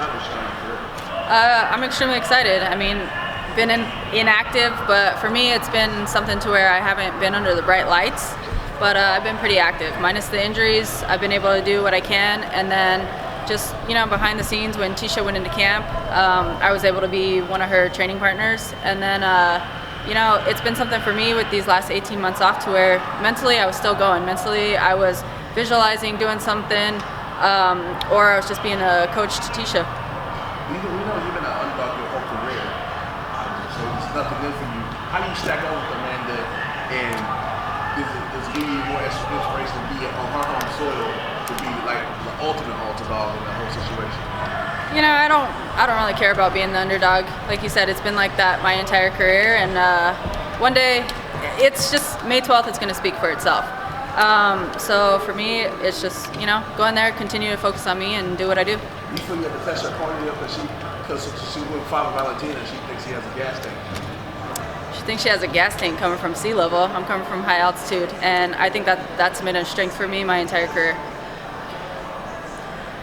title shot in your career? I'm extremely excited. I mean, been inactive, but for me it's been something to where I haven't been under the bright lights, but I've been pretty active. Minus the injuries, I've been able to do what I can, and then just, behind the scenes when Tisha went into camp, I was able to be one of her training partners, and then it's been something for me with these last 18 months off to where mentally I was still going. Mentally I was visualizing doing something, or I was just being a coach to Tisha. We know you've been an underdog your whole career, so it's nothing new for you. How do you stack up with Amanda, and does it give you more inspiration to be on her home soil, to be like the ultimate underdog in the whole situation? I don't really care about being the underdog. Like you said, it's been like that my entire career, and one day, it's just May 12th, it's going to speak for itself. So for me, it's just, go in there, continue to focus on me and do what I do. You feel you have to fetch her corny because she went Father Valentina and she thinks he has a gas tank. She thinks she has a gas tank coming from sea level. I'm coming from high altitude, and I think that's been a strength for me my entire career.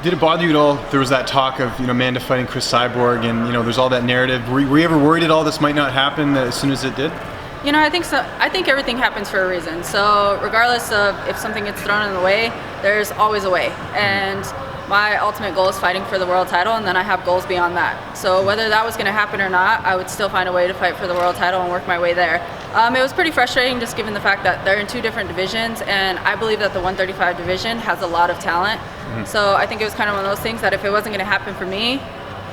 Did it bother you at all? There was that talk of Amanda fighting Chris Cyborg, and there's all that narrative. Were you ever worried at all this might not happen as soon as it did? I think so. I think everything happens for a reason. So regardless of if something gets thrown in the way, there's always a way. And my ultimate goal is fighting for the world title, and then I have goals beyond that. So whether that was going to happen or not, I would still find a way to fight for the world title and work my way there. It was pretty frustrating just given the fact that they're in two different divisions, and I believe that the 135 division has a lot of talent. Mm-hmm. So I think it was kind of one of those things that if it wasn't going to happen for me,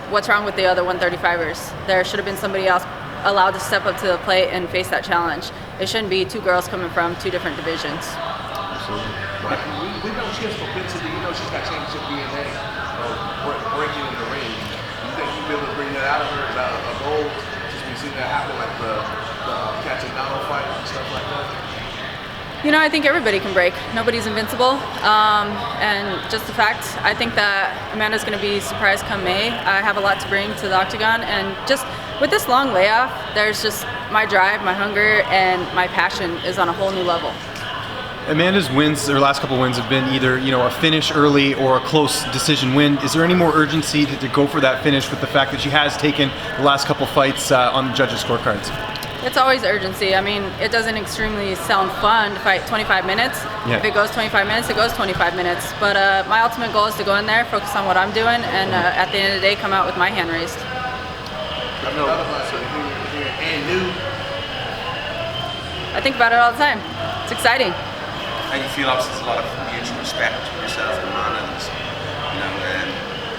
what's wrong with the other 135ers? There should have been somebody else allowed to step up to the plate and face that challenge. It shouldn't be two girls coming from two different divisions. Absolutely. We know she has propensity. She's got championship DNA, breaking in the ring. You think you'll be able to bring that out of her? Is that a goal? Since we've seen that happen, like the Catanano fight and stuff like that. I think everybody can break. Nobody's invincible. And just the fact, I think that Amanda's going to be surprised come May. I have a lot to bring to the octagon, and just with this long layoff, there's just my drive, my hunger, and my passion is on a whole new level. Amanda's wins, her last couple wins have been either a finish early or a close decision win. Is there any more urgency to go for that finish with the fact that she has taken the last couple fights on the judges' scorecards? It's always urgency. I mean, it doesn't extremely sound fun to fight 25 minutes. Yeah. If it goes 25 minutes, it goes 25 minutes. But my ultimate goal is to go in there, focus on what I'm doing, and at the end of the day, come out with my hand raised. I think about it all the time. It's exciting. How you feel? Obviously, there's a lot of mutual respect between yourself and Amanda, and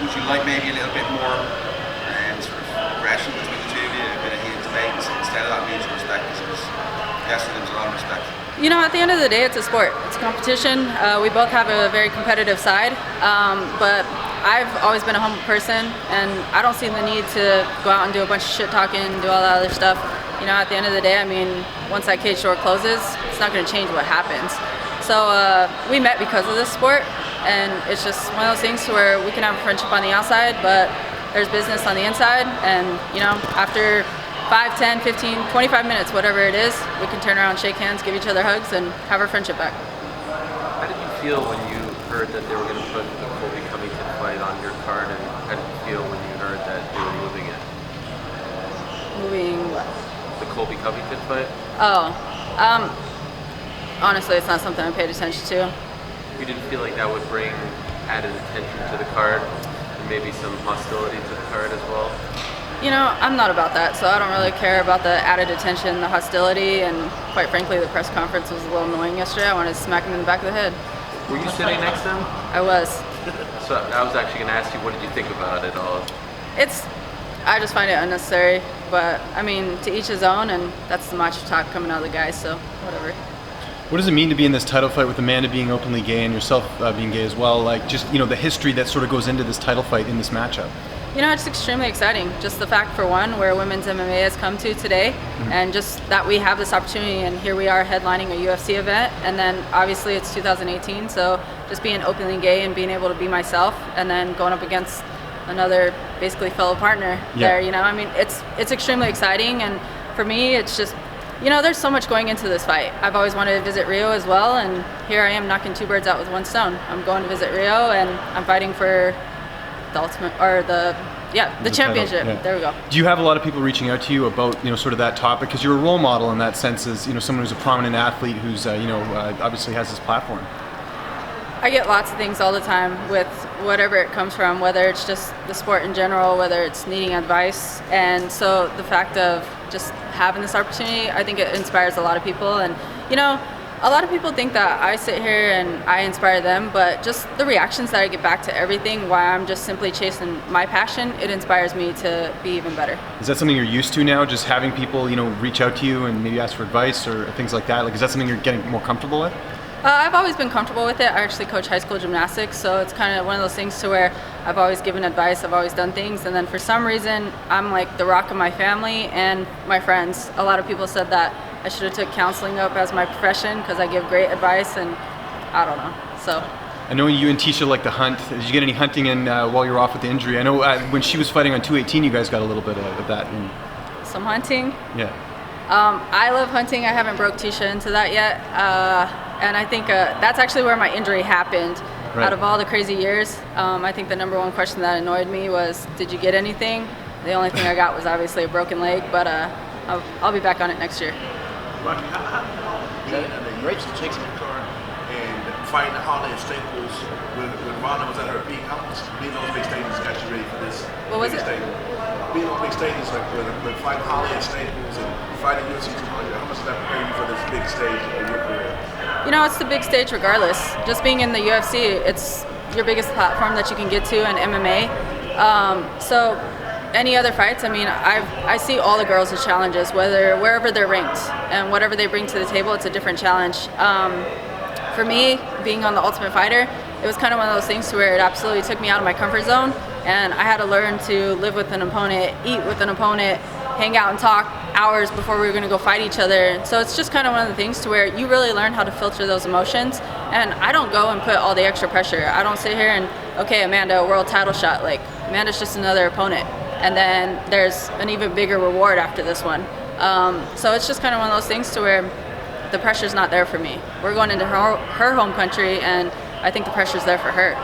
would you like maybe a little bit more sort of aggression between the two of you, a bit of heated debate instead of that mutual respect? Because yesterday there was a lot of respect. At the end of the day, it's a sport. It's a competition. We both have a very competitive side, but I've always been a humble person, and I don't see the need to go out and do a bunch of shit talking and do all that other stuff. At the end of the day, I mean, once that cage door closes, it's not going to change what happens. So we met because of this sport, and it's just one of those things where we can have a friendship on the outside, but there's business on the inside, and after 5, 10, 15, 25 minutes, whatever it is, we can turn around, shake hands, give each other hugs, and have our friendship back. How did you feel when you heard that they were going to put the Colby Covington fight on your card, and how did you feel when you heard that they were moving it? Moving what? The Colby Covington fight? Honestly, it's not something I paid attention to. You didn't feel like that would bring added attention to the card, and maybe some hostility to the card as well? I'm not about that, so I don't really care about the added attention, the hostility, and quite frankly, the press conference was a little annoying yesterday. I wanted to smack him in the back of the head. Were you sitting next to him? I was. So I was actually going to ask you, what did you think about it all? I just find it unnecessary, but I mean, to each his own, and that's the macho talk coming out of the guys, so whatever. What does it mean to be in this title fight with Amanda being openly gay and yourself being gay as well? Like, just, the history that sort of goes into this title fight in this matchup. It's extremely exciting. Just the fact, for one, where women's MMA has come to today, and just that we have this opportunity, and here we are headlining a UFC event, and then obviously it's 2018, so just being openly gay and being able to be myself, and then going up against another basically fellow partner there, I mean, it's extremely exciting, and for me, it's just, there's so much going into this fight. I've always wanted to visit Rio as well, and here I am knocking two birds out with one stone. I'm going to visit Rio, and I'm fighting for the ultimate, or the championship. Title, yeah. There we go. Do you have a lot of people reaching out to you about, you know, sort of that topic? Because you're a role model in that sense, as, you know, someone who's a prominent athlete who's, obviously has this platform. I get lots of things all the time with whatever it comes from, whether it's just the sport in general, whether it's needing advice. And so the fact of just having this opportunity, I think it inspires a lot of people. And, you know, a lot of people think that I sit here and I inspire them, but just the reactions that I get back to everything, while I'm just simply chasing my passion, it inspires me to be even better. Is that something you're used to now, just having people, you know, reach out to you and maybe ask for advice or things like that? Like, is that something you're getting more comfortable with? I've always been comfortable with it. I actually coach high school gymnastics, so it's kind of one of those things to where I've always given advice, I've always done things, and then for some reason, I'm like the rock of my family and my friends. A lot of people said that I should have took counseling up as my profession because I give great advice, and I don't know. So I know you and Tisha like to hunt. Did you get any hunting in while you were off with the injury? I know when she was fighting on 218, you guys got a little bit of that. Some hunting. Yeah. I love hunting. I haven't broke Tisha into that yet. And I think that's actually where my injury happened. Right. Out of all the crazy years, I think the number one question that annoyed me was, did you get anything? The only thing I got was obviously a broken leg, but I'll be back on it next year. Rocky, how the rapes and chicks in the car and fighting the Holly and Staples when Ronda was at her peak, how much being on those big stages got you ready for this? What was it? Being on big stages like with fighting Holly and Staples and fighting UFC 200, how much does that prepare you for this big stage of your career? You know, it's the big stage regardless. Just being in the UFC, it's your biggest platform that you can get to in MMA. So any other fights, I mean, I see all the girls as challenges, wherever they're ranked, and whatever they bring to the table, it's a different challenge. For me, being on the Ultimate Fighter, it was kind of one of those things to where it absolutely took me out of my comfort zone, and I had to learn to live with an opponent, eat with an opponent, hang out and talk hours before we were going to go fight each other. So it's just kind of one of the things to where you really learn how to filter those emotions. And I don't go and put all the extra pressure. I don't sit here and, okay, Amanda, a world title shot. Like, Amanda's just another opponent. And then there's an even bigger reward after this one. So it's just kind of one of those things to where the pressure's not there for me. We're going into her home country, and I think the pressure's there for her.